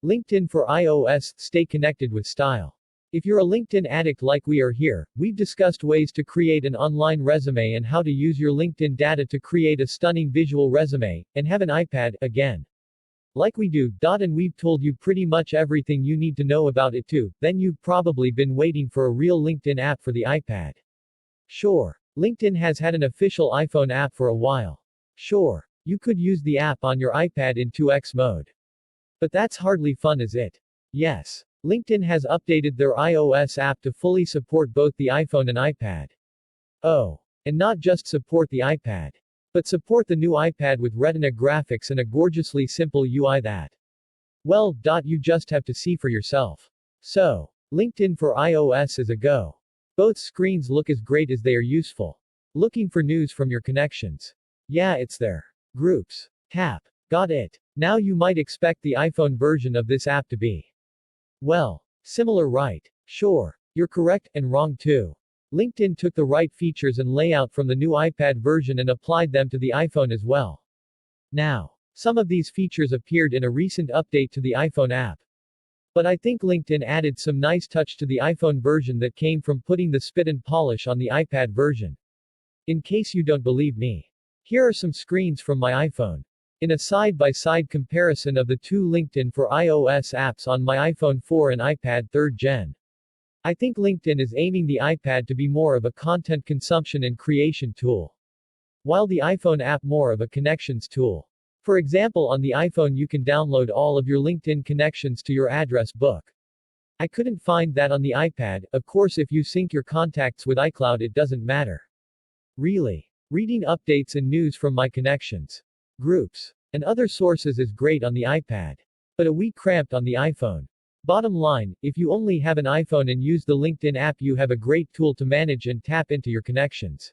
LinkedIn for iOS, stay connected with style. If you're a LinkedIn addict like we are here, we've discussed ways to create an online resume and how to use your LinkedIn data to create a stunning visual resume, and have an iPad, again. Like we do, and we've told you pretty much everything you need to know about it too, then you've probably been waiting for a real LinkedIn app for the iPad. Sure. LinkedIn has had an official iPhone app for a while. Sure. You could use the app on your iPad in 2x mode. But that's hardly fun, is it? Yes. LinkedIn has updated their iOS app to fully support both the iPhone and iPad. Oh. And not just support the iPad, but support the new iPad with Retina graphics and a gorgeously simple UI that, well, you just have to see for yourself. So, LinkedIn for iOS is a go. Both screens look as great as they are useful. Looking for news from your connections? Yeah, it's there. Groups. Tap. Got it. Now you might expect the iPhone version of this app to be, well, similar, right? Sure. You're correct, and wrong too. LinkedIn took the right features and layout from the new iPad version and applied them to the iPhone as well. Now, some of these features appeared in a recent update to the iPhone app. But I think LinkedIn added some nice touch to the iPhone version that came from putting the spit and polish on the iPad version. In case you don't believe me, here are some screens from my iPhone. In a side-by-side comparison of the two LinkedIn for iOS apps on my iPhone 4 and iPad 3rd Gen. I think LinkedIn is aiming the iPad to be more of a content consumption and creation tool, while the iPhone app more of a connections tool. For example, on the iPhone you can download all of your LinkedIn connections to your address book. I couldn't find that on the iPad. Of course, if you sync your contacts with iCloud it doesn't matter. Really. Reading updates and news from my connections, groups, and other sources is great on the iPad, but a wee cramped on the iPhone. Bottom line, if you only have an iPhone and use the LinkedIn app you have a great tool to manage and tap into your connections.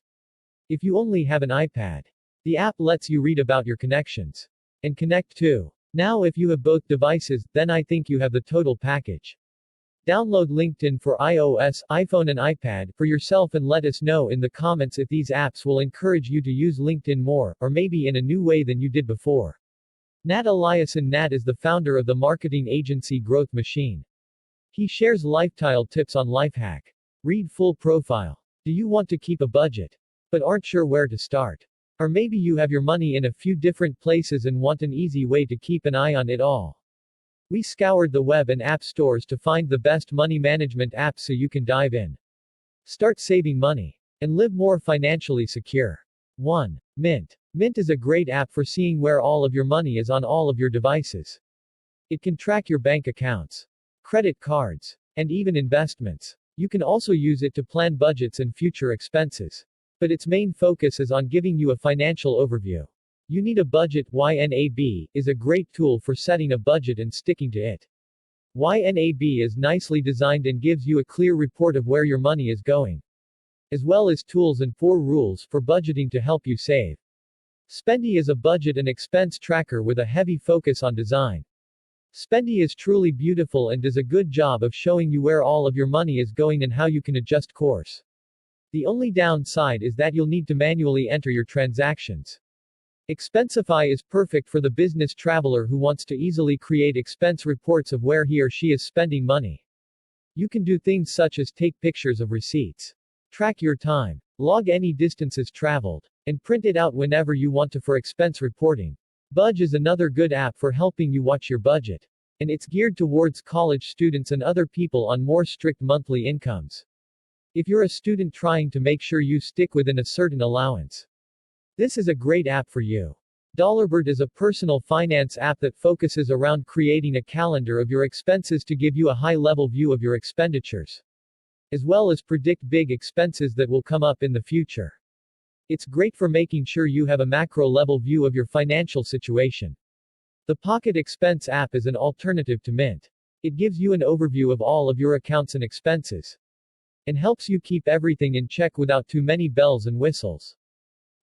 If you only have an iPad, the app lets you read about your connections and connect too. Now if you have both devices, then I think you have the total package. Download LinkedIn for iOS, iPhone and iPad for yourself and let us know in the comments if these apps will encourage you to use LinkedIn more, or maybe in a new way than you did before. Nat Eliason Nat is the founder of the marketing agency Growth Machine. He shares lifetyle tips on Lifehack. Read full profile. Do you want to keep a budget, but aren't sure where to start? Or maybe you have your money in a few different places and want an easy way to keep an eye on it all. We scoured the web and app stores to find the best money management apps so you can dive in, start saving money, and live more financially secure. 1. Mint. Mint is a great app for seeing where all of your money is on all of your devices. It can track your bank accounts, credit cards, and even investments. You can also use it to plan budgets and future expenses. But its main focus is on giving you a financial overview. You Need a Budget. YNAB is a great tool for setting a budget and sticking to it. YNAB is nicely designed and gives you a clear report of where your money is going, as well as tools and 4 rules for budgeting to help you save. Spendy is a budget and expense tracker with a heavy focus on design. Spendy is truly beautiful and does a good job of showing you where all of your money is going and how you can adjust course. The only downside is that you'll need to manually enter your transactions. Expensify is perfect for the business traveler who wants to easily create expense reports of where he or she is spending money. You can do things such as take pictures of receipts, track your time, log any distances traveled, and print it out whenever you want to for expense reporting. Budge is another good app for helping you watch your budget, and it's geared towards college students and other people on more strict monthly incomes. If you're a student trying to make sure you stick within a certain allowance, this is a great app for you. Dollarbird is a personal finance app that focuses around creating a calendar of your expenses to give you a high-level view of your expenditures, as well as predict big expenses that will come up in the future. It's great for making sure you have a macro-level view of your financial situation. The Pocket Expense app is an alternative to Mint. It gives you an overview of all of your accounts and expenses, and helps you keep everything in check without too many bells and whistles.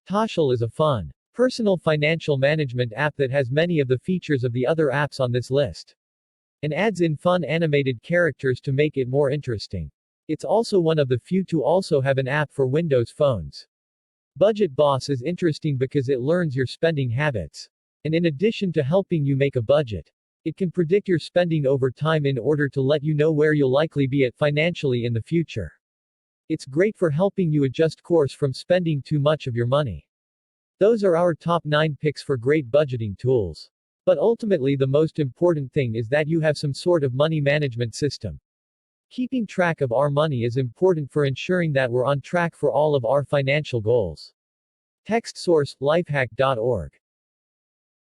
Toshal is a fun, personal financial management app that has many of the features of the other apps on this list, and adds in fun animated characters to make it more interesting. It's also one of the few to also have an app for Windows phones. Budget Boss is interesting because it learns your spending habits, and in addition to helping you make a budget, It can predict your spending over time in order to let you know where you'll likely be at financially in the future. It's great for helping you adjust course from spending too much of your money. Those are our top 9 picks for great budgeting tools. But ultimately, the most important thing is that you have some sort of money management system. Keeping track of our money is important for ensuring that we're on track for all of our financial goals. Text source: lifehack.org.